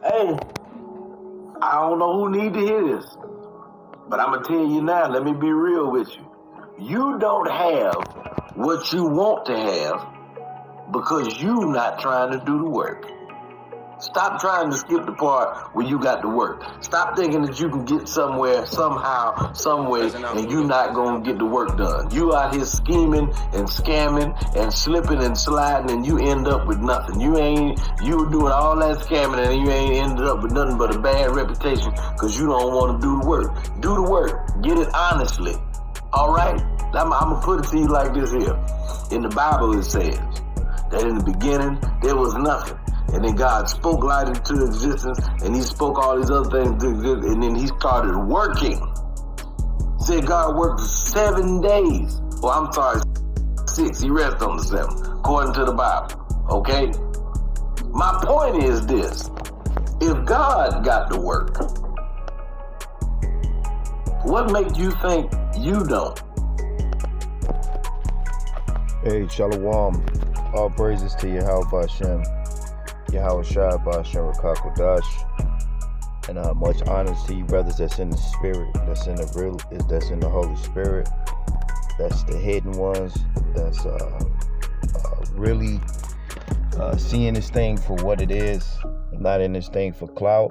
Hey, I don't know who need to hear this, but I'm going to tell you now, let me be real with you. You don't have what you want to have because you not trying to do the work. Stop trying to skip the part where you got to work. Stop thinking that you can get somewhere, somehow, some way, and you not going to get the work done. You out here scheming and scamming and slipping and sliding, and you end up with nothing. You doing all that scamming, and you ain't ended up with nothing but a bad reputation because you don't want to do the work. Do the work. Get it honestly. All right? I'm going to put it to you like this here. In the Bible it says that in the beginning there was nothing. And then God spoke light into existence, and he spoke all these other things to exist, and then he started working. Said God worked for 7 days. Well, I'm sorry, 6. He rested on the 7th, according to the Bible. Okay? My point is this. If God got to work, what makes you think you don't? Hey, Shalom. All praises to Yahawashi. Yahawashi Bashem Rakakodash, and much honor to you brothers that's in the spirit, that's in the Holy Spirit, that's the hidden ones, that's really seeing this thing for what it is, not in this thing for clout,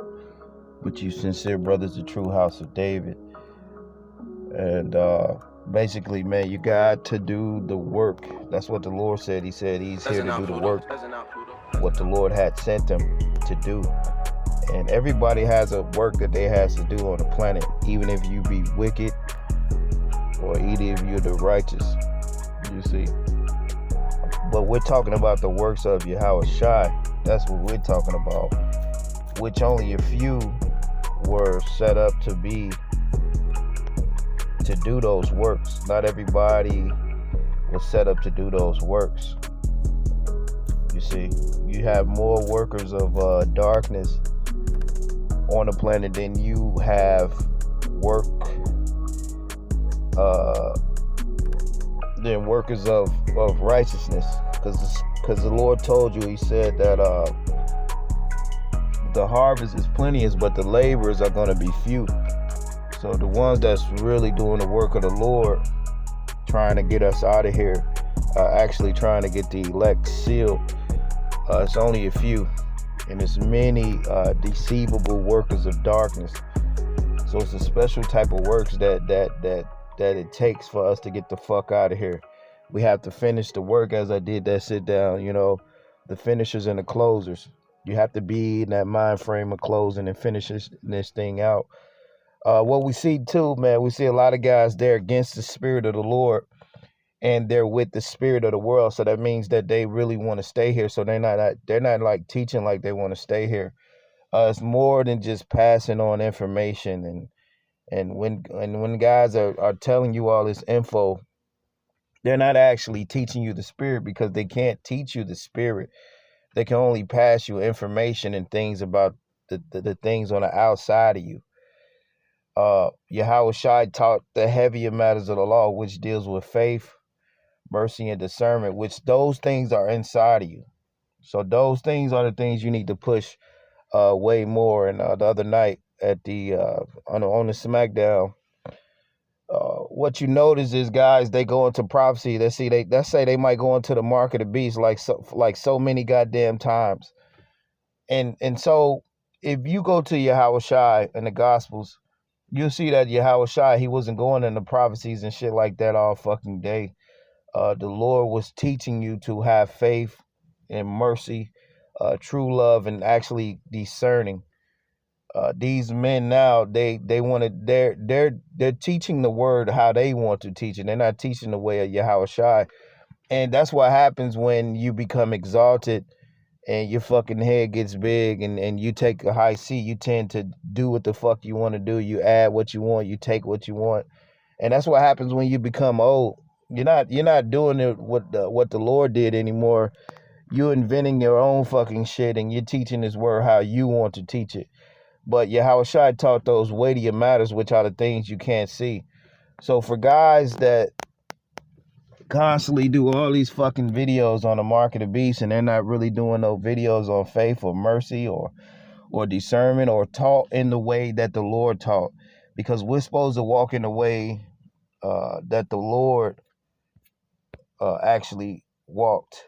but you sincere brothers, the true house of David. And basically, man, you got to do the work. That's what the Lord said. He said he's here to do the work, what the Lord had sent him to do. And everybody has a work that they has to do on the planet, even if you be wicked or even if you're the righteous, you see. But we're talking about the works of Yahawashi. That's what we're talking about, which only a few were set up to do those works. Not everybody was set up to do those works. You see, you have more workers of darkness on the planet than you have than workers of righteousness. Because the Lord told you, he said that the harvest is plenteous, but the laborers are going to be few. So the ones that's really doing the work of the Lord, trying to get us out of here, actually trying to get the elect sealed, it's only a few, and it's many deceivable workers of darkness. So it's a special type of works that it takes for us to get the fuck out of here. We have to finish the work, as I did that sit down, the finishers and the closers. You have to be in that mind frame of closing and finishing this thing out. What we see too, man, we see a lot of guys, they're against the spirit of the Lord, and they're with the spirit of the world. So that means that they really want to stay here. So they're not like teaching like they want to stay here. It's more than just passing on information. And when guys are telling you all this info, they're not actually teaching you the spirit, because they can't teach you the spirit. They can only pass you information and things about the things on the outside of you. Yahawashi taught the heavier matters of the law, which deals with faith, mercy, and discernment, which those things are inside of you. So those things are the things you need to push way more. And the other night at the on the SmackDown, what you notice is guys, they go into prophecy. Let's say they might go into the mark of the beast like so many goddamn times. And so if you go to Yahawashi and the Gospels, you'll see that Yahawashi, he wasn't going into prophecies and shit like that all fucking day. The Lord was teaching you to have faith and mercy, true love, and actually discerning. These men now, they're teaching the word how they want to teach it. They're not teaching the way of Yahawashi. And that's what happens when you become exalted and your fucking head gets big and you take a high seat. You tend to do what the fuck you want to do. You add what you want. You take what you want. And that's what happens when you become old. You're not doing it what the Lord did anymore. You're inventing your own fucking shit, and you're teaching this word how you want to teach it. But Yahawashi taught those weightier matters, which are the things you can't see. So for guys that constantly do all these fucking videos on the mark of the beast, and they're not really doing no videos on faith or mercy or or discernment or taught in the way that the Lord taught, because we're supposed to walk in the way that the Lord actually walked.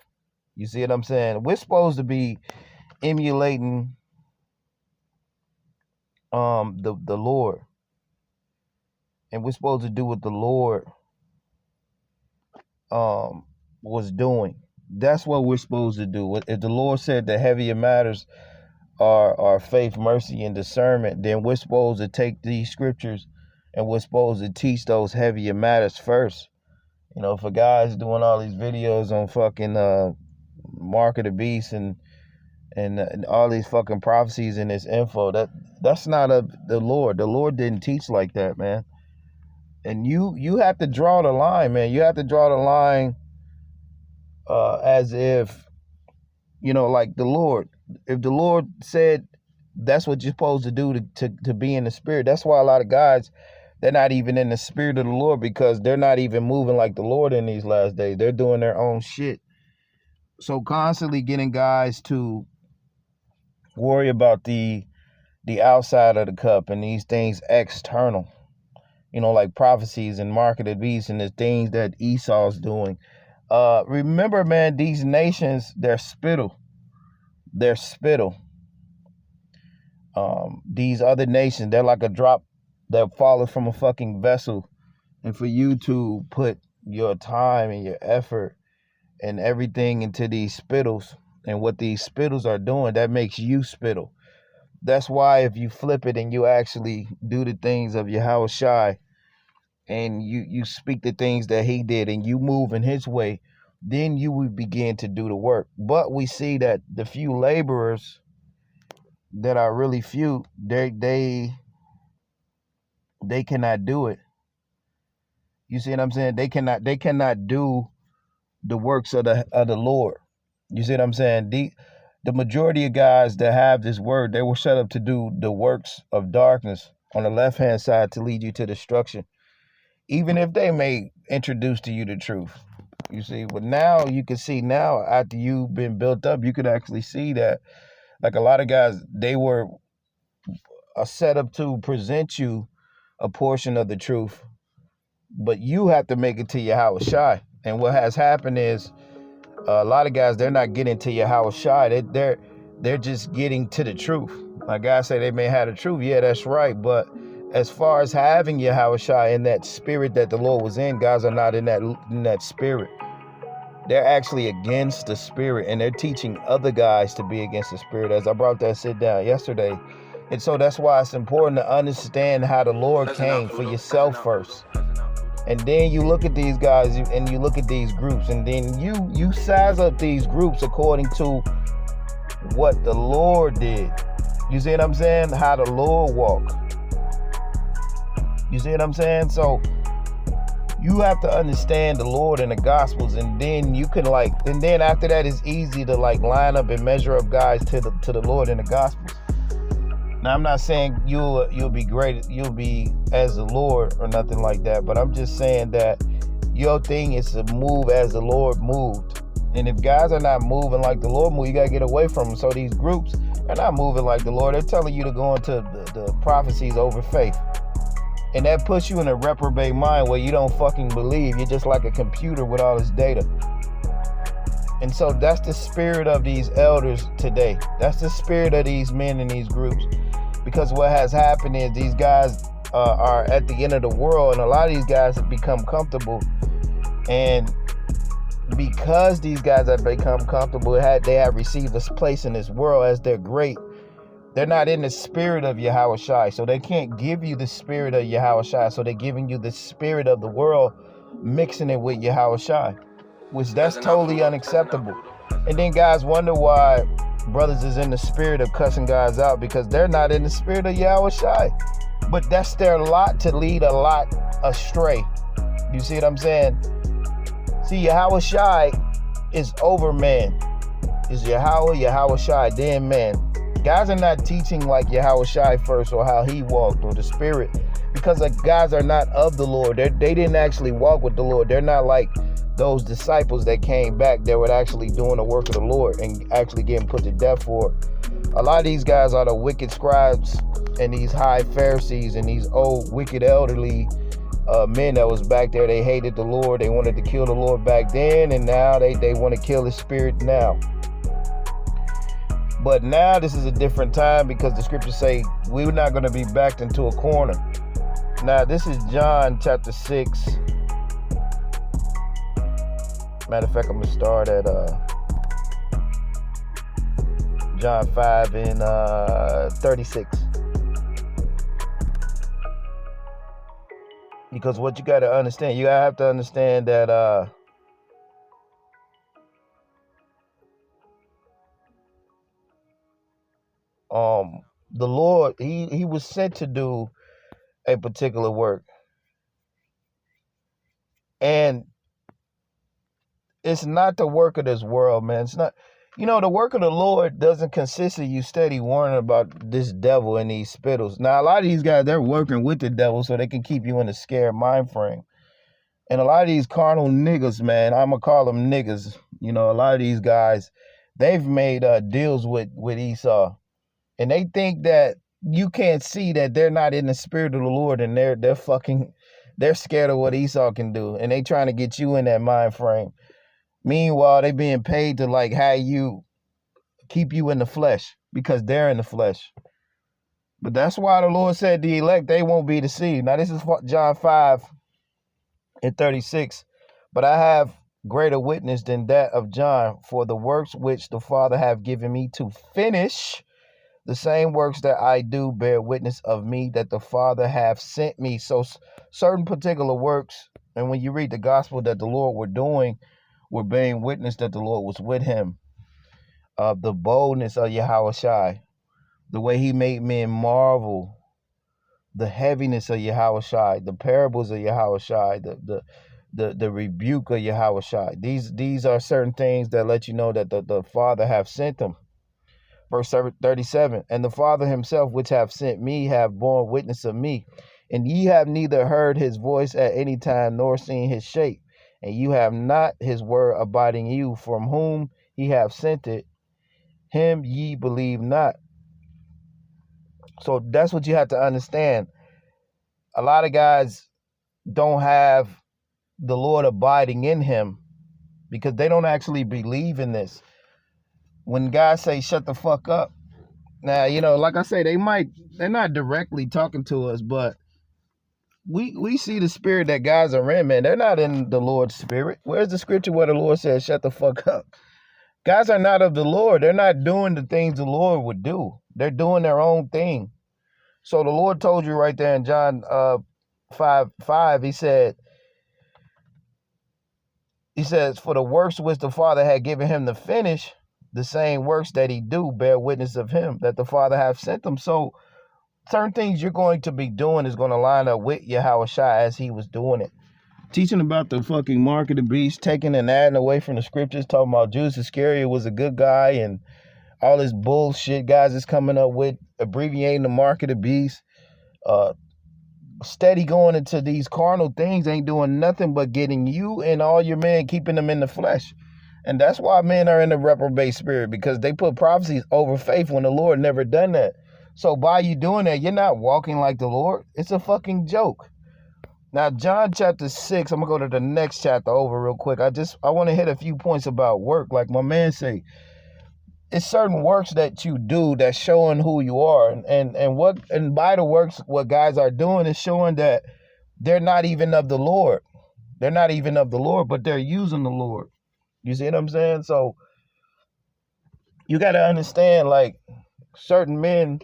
You see what I'm saying? We're supposed to be emulating the Lord, and we're supposed to do what the Lord was doing. That's what we're supposed to do. If the Lord said the heavier matters are faith, mercy, and discernment, then we're supposed to take these scriptures and we're supposed to teach those heavier matters first. You know, for guys doing all these videos on fucking Mark of the Beast and all these fucking prophecies and this info, that's not of the Lord. The Lord didn't teach like that, man. And you have to draw the line, man. You have to draw the line as if, you know, like the Lord. If the Lord said that's what you're supposed to do to be in the spirit, that's why a lot of guys, they're not even in the spirit of the Lord, because they're not even moving like the Lord in these last days. They're doing their own shit. So constantly getting guys to worry about the outside of the cup and these things external, you know, like prophecies and mark of the beast and the things that Esau's doing. Remember, man, these nations, they're spittle. They're spittle. These other nations, they're like a drop that falleth from a fucking vessel. And for you to put your time and your effort and everything into these spittles and what these spittles are doing, that makes you spittle. That's why if you flip it and you actually do the things of Yahawashi and you speak the things that he did and you move in his way, then you will begin to do the work. But we see that the few laborers that are really few, they cannot do it. You see what I'm saying? They cannot do the works of the Lord. You see what I'm saying? The majority of guys that have this word, they were set up to do the works of darkness on the left-hand side to lead you to destruction, even if they may introduce to you the truth. You see, but now you can see, now after you've been built up, you could actually see that, like, a lot of guys, they were set up to present you a portion of the truth, but you have to make it to Yahawashi. And what has happened is a lot of guys, they're not getting to Yahawashi. They're just getting to the truth. Like guys say, they may have the truth. Yeah, that's right. But as far as having Yahawashi in that spirit that the Lord was in, guys are not in that spirit. They're actually against the spirit, and they're teaching other guys to be against the spirit, as I brought that sit down yesterday. And so that's why it's important to understand how the Lord came for yourself first. And then you look at these guys and you look at these groups, and then you size up these groups according to what the Lord did. You see what I'm saying? How the Lord walked. You see what I'm saying? So you have to understand the Lord and the Gospels, and then you can and then after that, it's easy to line up and measure up guys to the Lord and the Gospels. Now, I'm not saying you'll be great, you'll be as the Lord or nothing like that, but I'm just saying that your thing is to move as the Lord moved. And if guys are not moving like the Lord moved, you gotta get away from them. So these groups, they're not moving like the Lord. They're telling you to go into the prophecies over faith. And that puts you in a reprobate mind where you don't fucking believe. You're just like a computer with all this data. And so that's the spirit of these elders today. That's the spirit of these men in these groups. Because what has happened is these guys are at the end of the world, and a lot of these guys have become comfortable. And because these guys have become comfortable, they have received this place in this world as they're great, they're not in the spirit of Yahawashi. So they can't give you the spirit of Yahawashi. So they're giving you the spirit of the world, mixing it with Yahawashi, which that's totally unacceptable. And then guys wonder why brothers is in the spirit of cussing guys out, because they're not in the spirit of Yahawashi. But that's their lot to lead a lot astray. You see what I'm saying? See, Yahawashi is over man. Is Yahawashi, then man. Guys are not teaching like Yahawashi first, or how he walked, or the spirit, because the guys are not of the Lord. They didn't actually walk with the Lord. They're not like those disciples that came back that were actually doing the work of the Lord and actually getting put to death for A lot of these guys are the wicked scribes and these high Pharisees and these old wicked elderly men that was back there. They hated the Lord. They wanted to kill the Lord back then, and now they want to kill his spirit now. But now this is a different time because the scriptures say we're not going to be backed into a corner. Now this is John chapter 6. Matter of fact, I'm going to start at John 5 and 36. Because what you got to understand, you have to understand that the Lord, he was sent to do a particular work. And it's not the work of this world, man. It's not, the work of the Lord doesn't consist of you steady warning about this devil and these spittles. Now, a lot of these guys, they're working with the devil so they can keep you in a scared mind frame. And a lot of these carnal niggas, man, I'm going to call them niggas. A lot of these guys, they've made deals with Esau. And they think that you can't see that they're not in the spirit of the Lord, and they're scared of what Esau can do. And they trying to get you in that mind frame. Meanwhile, they being paid to have you, keep you in the flesh because they're in the flesh. But that's why the Lord said the elect, they won't be deceived. Now, this is John 5 and 36. But I have greater witness than that of John, for the works which the Father hath given me to finish, the same works that I do bear witness of me, that the Father hath sent me. So certain particular works, and when you read the gospel that the Lord were doing, were bearing witness that the Lord was with him. The boldness of Yahawashi, the way he made men marvel, the heaviness of Yahawashi, the parables of Yahawashi, the rebuke of Yahawashi. These are certain things that let you know that the Father hath sent them. Verse 37, and the Father himself, which hath sent me, have borne witness of me. And ye have neither heard his voice at any time, nor seen his shape. And you have not his word abiding in you, from whom he hath sent it. Him ye believe not. So that's what you have to understand. A lot of guys don't have the Lord abiding in him because they don't actually believe in this. When guys say, shut the fuck up. Now, like I say, they're not directly talking to us, but we see the spirit that guys are in, man. They're not in the Lord's spirit. Where's the scripture where the Lord says, shut the fuck up? Guys are not of the Lord. They're not doing the things the Lord would do. They're doing their own thing. So the Lord told you right there in John 5:5, he says, for the works which the Father had given him to finish, the same works that he do bear witness of him, that the Father hath sent them. So certain things you're going to be doing is going to line up with Yahawashi as he was doing it. Teaching about the fucking mark of the beast, taking and adding away from the scriptures, talking about Judas Iscariot was a good guy and all this bullshit guys is coming up with, abbreviating the mark of the beast. Steady going into these carnal things ain't doing nothing but getting you and all your men, keeping them in the flesh. And that's why men are in the reprobate spirit, because they put prophecies over faith when the Lord never done that. So by you doing that, you're not walking like the Lord. It's a fucking joke. Now, John chapter 6, I'm going to go to the next chapter over real quick. I want to hit a few points about work. Like my man say, it's certain works that you do that's showing who you are. And by the works, what guys are doing is showing that they're not even of the Lord. They're not even of the Lord, but they're using the Lord. You see what I'm saying? So you got to understand, like, certain men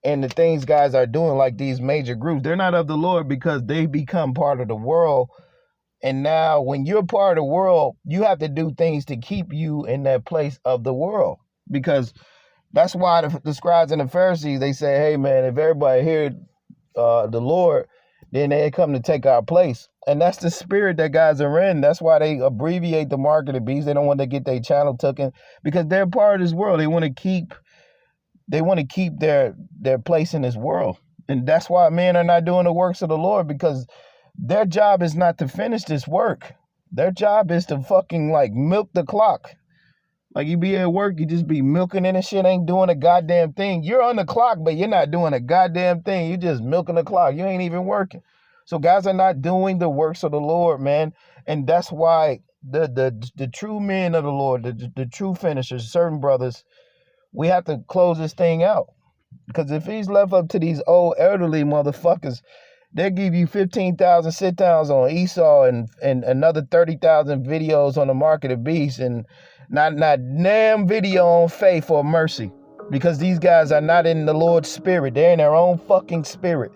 and the things guys are doing, like these major groups, they're not of the Lord because they become part of the world. And now when you're part of the world, you have to do things to keep you in that place of the world. Because that's why the scribes and the Pharisees, they say, hey, man, if everybody heard the Lord, then they come to take our place. And that's the spirit that guys are in. That's why they abbreviate the mark of the beast. They don't want to get their channel taken because they're part of this world. They want to keep their place in this world. And that's why men are not doing the works of the Lord, because their job is not to finish this work. Their job is to fucking like milk the clock. Like you be at work, you just be milking in and shit, ain't doing a goddamn thing. You're on the clock, but you're not doing a goddamn thing. You just milking the clock. You ain't even working. So guys are not doing the works of the Lord, man. And that's why the true men of the Lord, the true finishers, certain brothers, we have to close this thing out. Because if he's left up to these old elderly motherfuckers, they give you 15,000 sit downs on Esau and another 30,000 videos on the Market of Beasts and not damn video on faith or mercy. Because these guys are not in the Lord's spirit. They're in their own fucking spirit.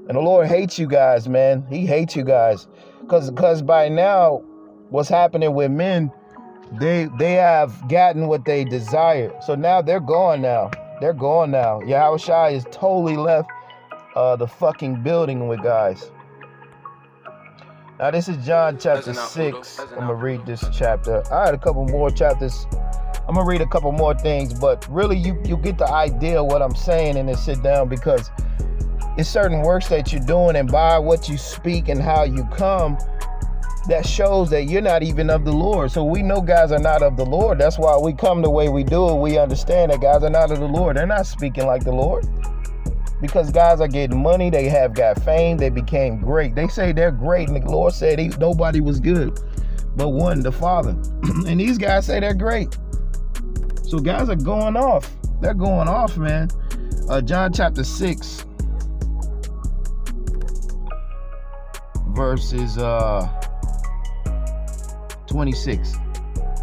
And the Lord hates you guys, man. He hates you guys. Because by now, what's happening with men, they have gotten what they desire. So now they're gone now. They're gone now. Yahawashi is totally left the fucking building with guys. Now this is John chapter 6. I'm gonna read this chapter. I had a couple more chapters. I'm gonna read a couple more things, but really you get the idea of what I'm saying in this sit down, because it's certain works that you're doing, and by what you speak and how you come, that shows that you're not even of the Lord. So we know guys are not of the Lord. That's why we come the way we do. We understand that guys are not of the Lord. They're not speaking like the Lord. Because guys are getting money, they have got fame, they became great. They say they're great, and the Lord said nobody was good but one, the Father. And these guys say they're great. So guys are going off. They're going off, man. John chapter 6, verses 26.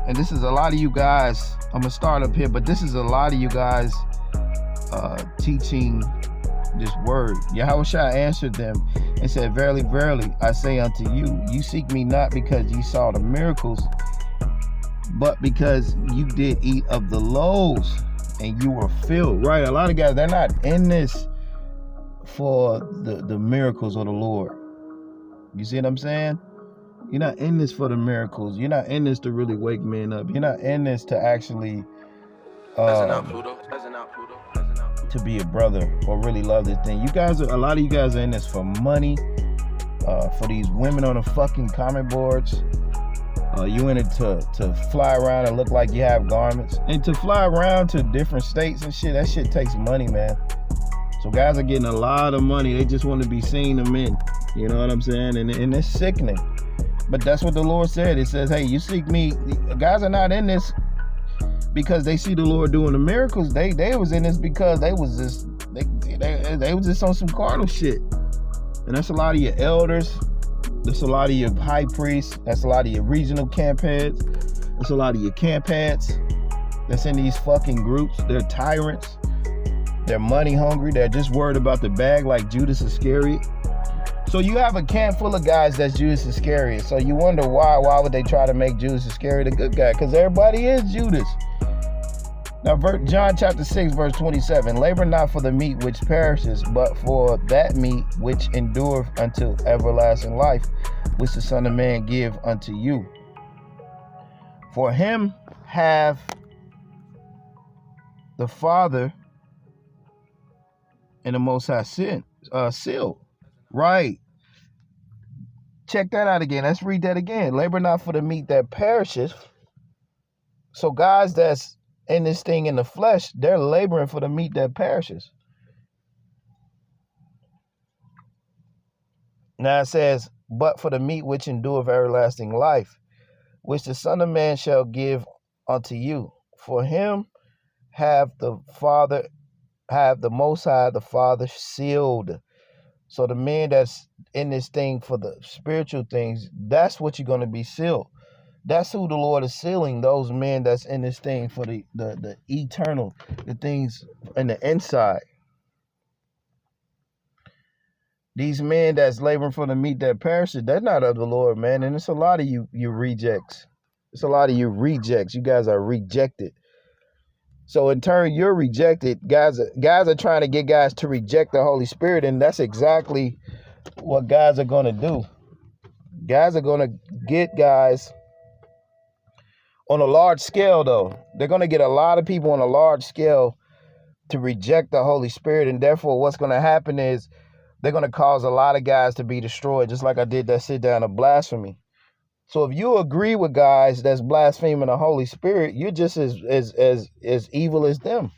And this is a lot of you guys, I'm going to start up here, but this is a lot of you guys teaching this word. Yahawashi answered them and said, verily, verily, I say unto you, you seek me not because you saw the miracles, but because you did eat of the loaves and you were filled. Right? A lot of guys, they're not in this for the miracles of the Lord. You see what I'm saying? You're not in this for the miracles. You're not in this to really wake men up. You're not in this to actually to be a brother or really love this thing. A lot of you guys are in this for money, for these women on the fucking comment boards. You in it to fly around and look like you have garments, and to fly around to different states and shit. That shit takes money, man. So guys are getting a lot of money. They just want to be seen to men. You know what I'm saying? And it's sickening. But that's what the Lord said. It says, hey, you seek me. Guys are not in this because they see the Lord doing the miracles. They was in this because they was just on some carnal shit. And that's a lot of your elders. That's a lot of your high priests. That's a lot of your regional camp heads. That's a lot of your camp heads that's in these fucking groups. They're tyrants. They're money hungry. They're just worried about the bag like Judas Iscariot. So you have a camp full of guys that's Judas Iscariot. So you wonder why would they try to make Judas Iscariot a good guy? Because everybody is Judas. Now, John chapter 6, verse 27. Labor not for the meat which perishes, but for that meat which endureth unto everlasting life, which the Son of Man give unto you. For him have the Father and the Most High sealed. Right. Check that out again. Let's read that again. Labor not for the meat that perishes. So guys that's in this thing in the flesh, they're laboring for the meat that perishes. Now it says, but for the meat which endureth everlasting life, which the Son of Man shall give unto you. For him have the Most High, the Father, sealed. So the man that's in this thing for the spiritual things, that's what you're going to be sealed. That's who the Lord is sealing, those men that's in this thing for the eternal, the things in the inside. These men that's laboring for the meat that perishes, they're not of the Lord, man. And it's a lot of you rejects. It's a lot of you rejects. You guys are rejected. So in turn, you're rejected. Guys are trying to get guys to reject the Holy Spirit, and that's exactly what guys are going to do. Guys are going to get guys on a large scale, though. They're going to get a lot of people on a large scale to reject the Holy Spirit, and therefore what's going to happen is they're going to cause a lot of guys to be destroyed, just like I did that sit down of blasphemy. So if you agree with guys that's blaspheming the Holy Spirit, you're just as evil as them.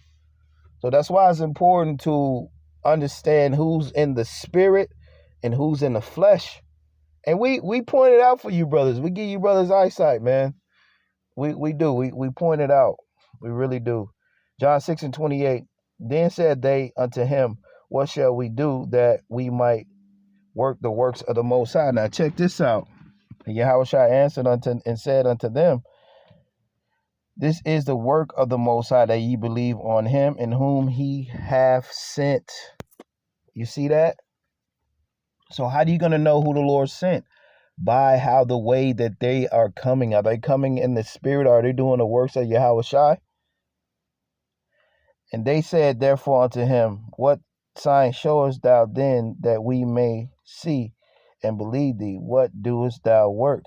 So that's why it's important to understand who's in the spirit and who's in the flesh. And we point it out for you brothers. We give you brothers eyesight, man. We do. We point it out. We really do. John 6:28. Then said they unto him, what shall we do that we might work the works of the Most High? Now check this out. And Yahawashi answered and said unto them, this is the work of the Most High, that ye believe on him in whom he hath sent. You see that? So how are you going to know who the Lord sent? By how the way that they are coming. Are they coming in the spirit? Are they doing the works of Yahawashi? And they said therefore unto him, what sign showest thou then, that we may see and believe thee? What doest thou work?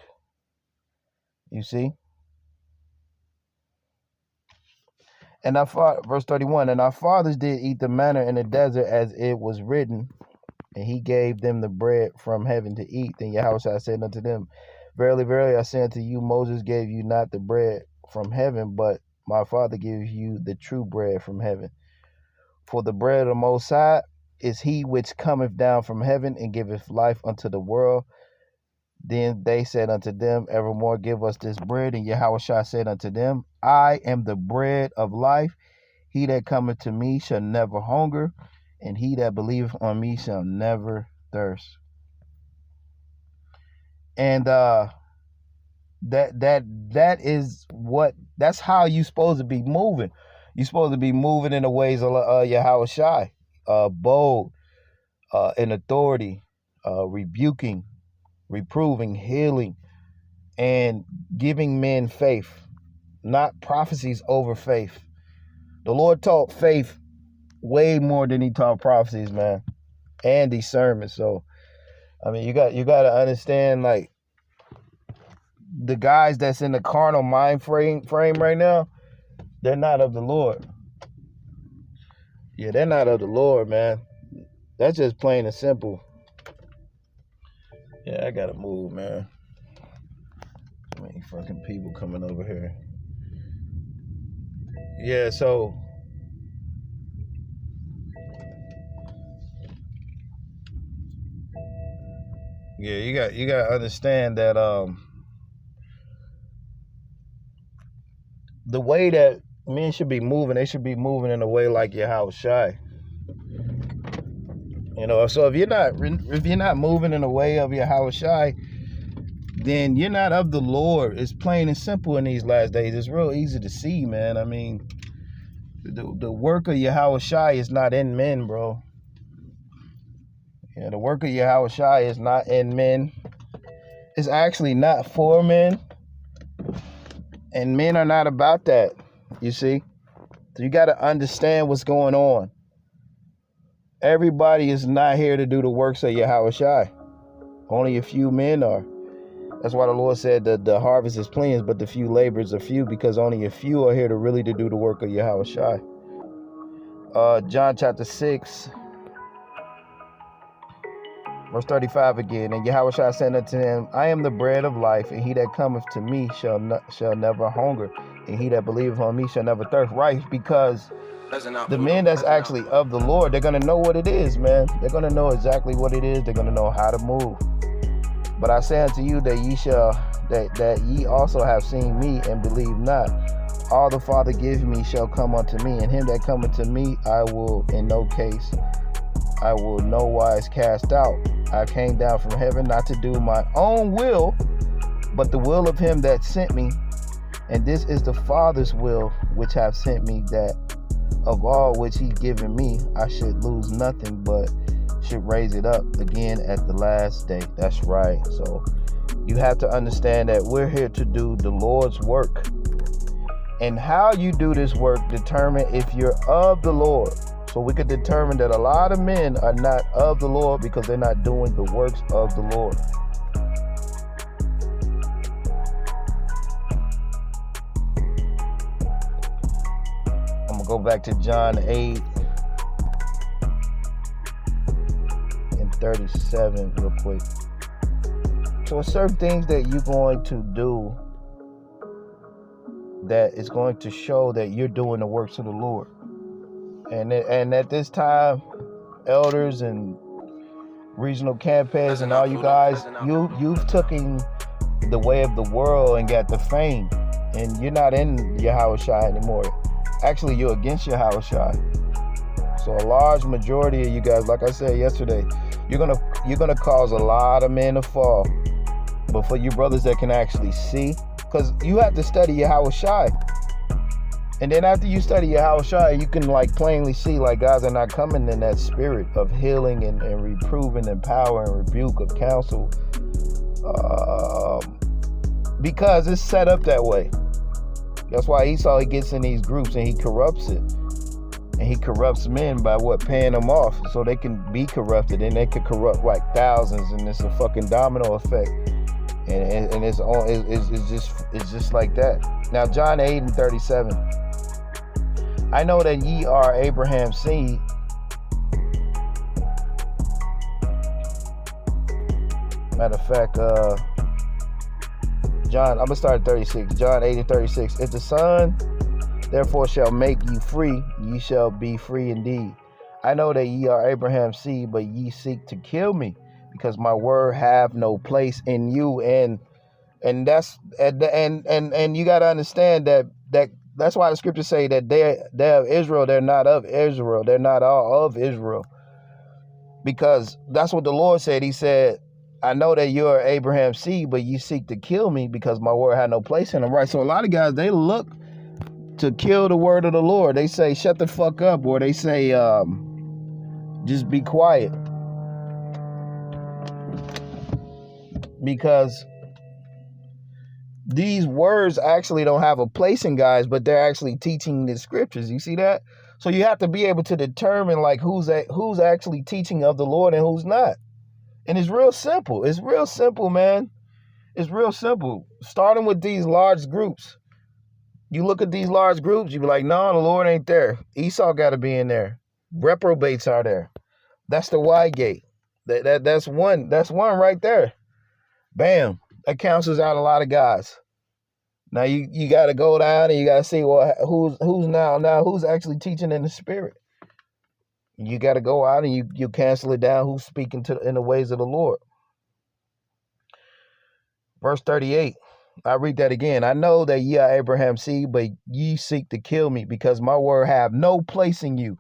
You see? And verse 31, and our fathers did eat the manna in the desert, as it was written, and he gave them the bread from heaven to eat. Then Yahawashi said unto them, verily, verily, I say unto you, Moses gave you not the bread from heaven, but my Father gives you the true bread from heaven. For the bread of the Most High is he which cometh down from heaven and giveth life unto the world. Then they said unto them, evermore give us this bread. And Yahawashi said unto them, I am the bread of life. He that cometh to me shall never hunger, and he that believeth on me shall never thirst. And that's how you supposed to be moving. You're supposed to be moving in the ways of Yahawashi, bold, in authority, rebuking, reproving, healing, and giving men faith, not prophecies over faith. The Lord taught faith way more than he taught prophecies, man, and discernment. So, I mean, you got to understand, like, the guys that's in the carnal mind frame right now, they're not of the Lord. Yeah, they're not of the Lord, man. That's just plain and simple. Yeah, I gotta move, man. So many fucking people coming over here. Yeah, so yeah, you got to understand that the way that men should be moving, they should be moving in a way like Yahawashi. You know, so if you're not moving in the way of Yahawashi, then you're not of the Lord. It's plain and simple in these last days. It's real easy to see, man. I mean, the work of Yahawashi is not in men, bro. Yeah, the work of Yahawashi is not in men. It's actually not for men. And men are not about that, you see? So you got to understand what's going on. Everybody is not here to do the works of Yahawashi. Only a few men are. That's why the Lord said that the harvest is plenty, but the few laborers are few, because only a few are here to do the work of Yahawashi. John chapter 6, verse 35 again. And Yahawashi said unto him, I am the bread of life, and he that cometh to me shall never hunger, and he that believeth on me shall never thirst. Right, because the men that's actually of the Lord, they're going to know what it is, man. They're going to know exactly what it is. They're going to know how to move. But I say unto you that ye also have seen me and believe not. All the Father gives me shall come unto me, and him that cometh to me I will no wise cast out. I came down from heaven not to do my own will, but the will of him that sent me. And this is the Father's will which hath sent me, that of all which he given me, I should lose nothing, but should raise it up again at the last day. That's right. So you have to understand that we're here to do the Lord's work. And how you do this work determine if you're of the Lord. So we could determine that a lot of men are not of the Lord because they're not doing the works of the Lord. I'm going to go back to John 8 and 37 real quick. So certain things that you're going to do that is going to show that you're doing the works of the Lord. And at this time, elders and regional campaigners and all you guys, you've taken the way of the world and got the fame, and you're not in Yahawashi anymore. Actually, you're against Yahawashi. So a large majority of you guys, like I said yesterday, you're gonna cause a lot of men to fall. But for you brothers that can actually see, because you have to study Yahawashi, and then after you study Yahawashi, you can like plainly see like guys are not coming in that spirit of healing and reproving and power and rebuke of counsel, because it's set up that way. That's why Esau, he gets in these groups and he corrupts it. And he corrupts men by paying them off so they can be corrupted, and they could corrupt like thousands, and it's a fucking domino effect. And it's just like that. Now John 8:37. I know that ye are Abraham's seed. Matter of fact, I'm gonna start at 36. John 8:36. If the Son therefore shall make you free, ye shall be free indeed. I know that ye are Abraham's seed, but ye seek to kill me, because my word have no place in you. And that's and you got to understand that's why the scriptures say that they're of Israel, they're not of Israel, they're not all of Israel, because that's what the Lord said. He said, I know that you are Abraham's seed, but you seek to kill me because my word had no place in them. Right? So a lot of guys, they look to kill the word of the Lord. They say, shut the fuck up, or they say, just be quiet. Because these words actually don't have a place in guys, but they're actually teaching the scriptures. You see that? So you have to be able to determine like who's actually teaching of the Lord and who's not. And it's real simple. It's real simple, man. It's real simple. Starting with these large groups. You look at these large groups, you be like, no, the Lord ain't there. Esau got to be in there. Reprobates are there. That's the Y gate. That's one right there. Bam. That cancels out a lot of guys. Now you got to go down and you got to see, well, who's now who's actually teaching in the spirit. You got to go out and you cancel it down. Who's speaking in the ways of the Lord? Verse 38. I read that again. I know that ye are Abraham's seed, but ye seek to kill me, because my word have no place in you.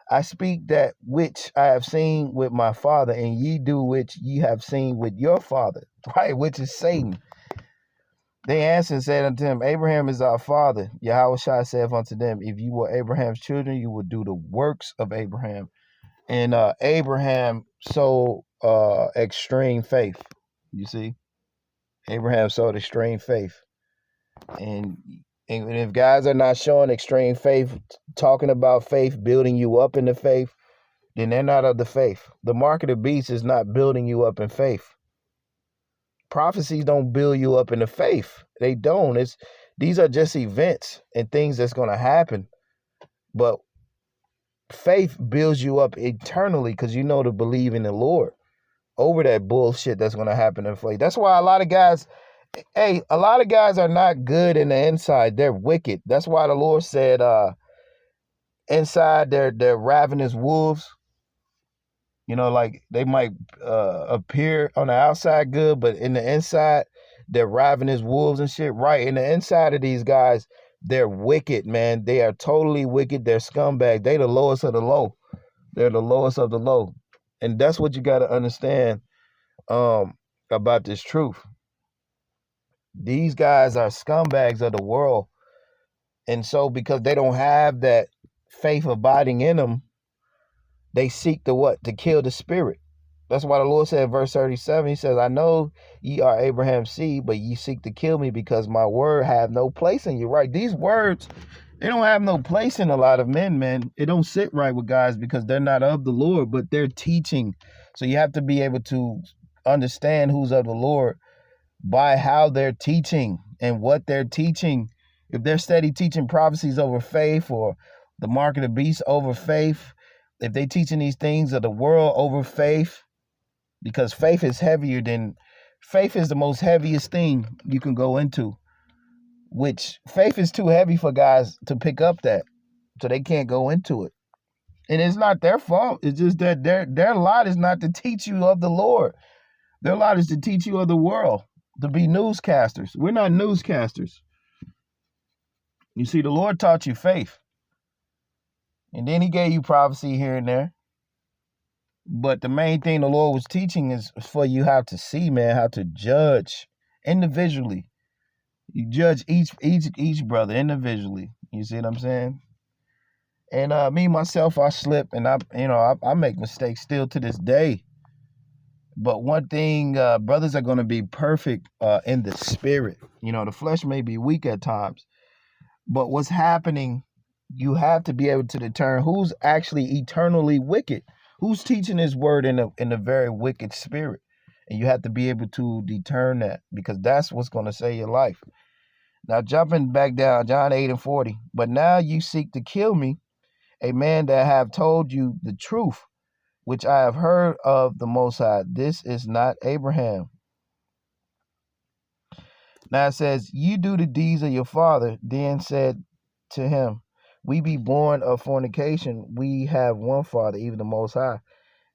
I speak that which I have seen with my father, and ye do which ye have seen with your father, right? Which is Satan. They answered and said unto him, Abraham is our father. Yahawashi saith unto them, if you were Abraham's children, you would do the works of Abraham. And Abraham showed extreme faith. You see? Abraham showed extreme faith. And if guys are not showing extreme faith, talking about faith, building you up in the faith, then they're not of the faith. The mark of the beast is not building you up in faith. Prophecies don't build you up in the faith. They don't. These are just events and things that's going to happen. But faith builds you up eternally, because you know to believe in the Lord over that bullshit that's going to happen in faith. That's why a lot of guys are not good in the inside. They're wicked. That's why the Lord said, inside they're ravenous wolves. You know, like they might appear on the outside good, but in the inside, they're ravenous wolves and shit. Right. In the inside of these guys, they're wicked, man. They are totally wicked. They're scumbags. They the lowest of the low. They're the lowest of the low. And that's what you got to understand about this truth. These guys are scumbags of the world. And so because they don't have that faith abiding in them, they seek to kill the spirit. That's why the Lord said in verse 37, he says, I know ye are Abraham's seed, but ye seek to kill me because my word have no place in you. Right? These words, they don't have no place in a lot of men, man. It don't sit right with guys because they're not of the Lord, but they're teaching. So you have to be able to understand who's of the Lord by how they're teaching and what they're teaching. If they're steady teaching prophecies over faith, or the mark of the beast over faith, if they teaching these things of the world over faith, because faith is heavier than faith is the most heaviest thing you can go into, which faith is too heavy for guys to pick up that, so they can't go into it. And it's not their fault. It's just that their lot is not to teach you of the Lord. Their lot is to teach you of the world, to be newscasters. We're not newscasters. You see, the Lord taught you faith. And then he gave you prophecy here and there. But the main thing the Lord was teaching is for you how to see, man, how to judge individually. You judge each brother individually. You see what I'm saying? And me, myself, I slip and I make mistakes still to this day. But one thing, brothers are going to be perfect in the spirit. The flesh may be weak at times. But what's happening, you have to be able to determine who's actually eternally wicked, who's teaching his word in a very wicked spirit. And you have to be able to determine that, because that's what's going to save your life. Now, jumping back down, John 8:40. But now you seek to kill me, a man that have told you the truth, which I have heard of the Most High. This is not Abraham. Now it says, you do the deeds of your father. Then said to him, we be born of fornication. We have one Father, even the Most High.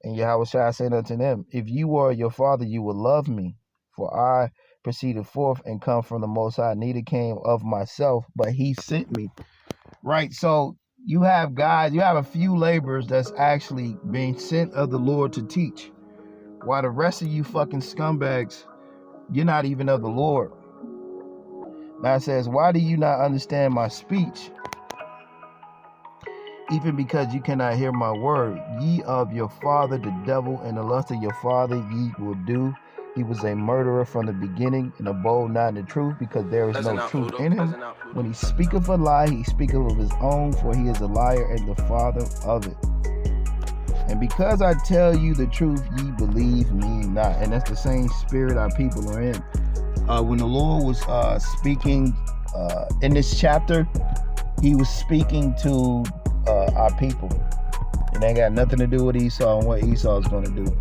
And Yahawashi said unto them, if you were your father, you would love me. For I proceeded forth and come from the Most High. Neither came of myself, but he sent me. Right, so you have a few laborers that's actually being sent of the Lord to teach. While the rest of you fucking scumbags, you're not even of the Lord. Now it says, why do you not understand my speech? Even because you cannot hear my word. Ye of your father the devil, and the lust of your father ye will do. He was a murderer from the beginning, and abode not in the truth, because there is no truth in him. When he speaketh a lie, he speaketh of his own, for he is a liar and the father of it. And because I tell you the truth, ye believe me not. And that's the same spirit our people are in. When the Lord was speaking in this chapter, he was speaking to our people. It ain't got nothing to do with Esau and what Esau is going to do.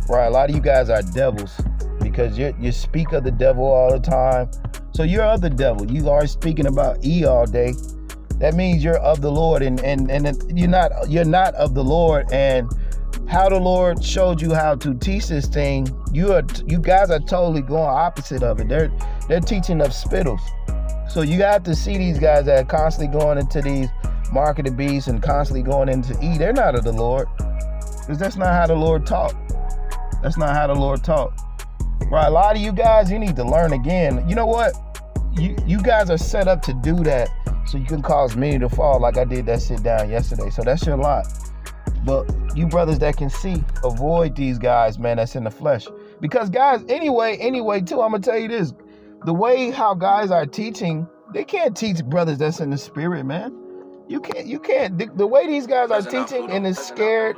Right, a lot of you guys are devils because you speak of the devil all the time. So you're of the devil. You are speaking about E all day. That means you're of the Lord, and you're not of the Lord. And how the Lord showed you how to teach this thing, you guys are totally going opposite of it. They're teaching of spittles. So you have to see these guys that are constantly going into these marketed beasts and constantly going into E. They're not of the Lord, because that's not how the Lord taught. That's not how the Lord taught. Right, a lot of you guys, you need to learn again. You know what? You guys are set up to do that so you can cause many to fall, like I did that sit down yesterday. So that's your lot. But you brothers that can see, avoid these guys, man, that's in the flesh. Because guys, anyway, too, I'm going to tell you this. The way how guys are teaching, they can't teach brothers that's in the spirit, man. You can't. The way these guys are teaching in this scared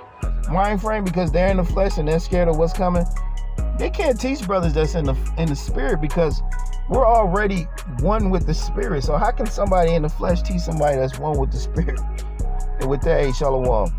mind frame, because they're in the flesh and they're scared of what's coming, they can't teach brothers that's in the spirit, because we're already one with the spirit. So how can somebody in the flesh teach somebody that's one with the spirit? And with that, shalom.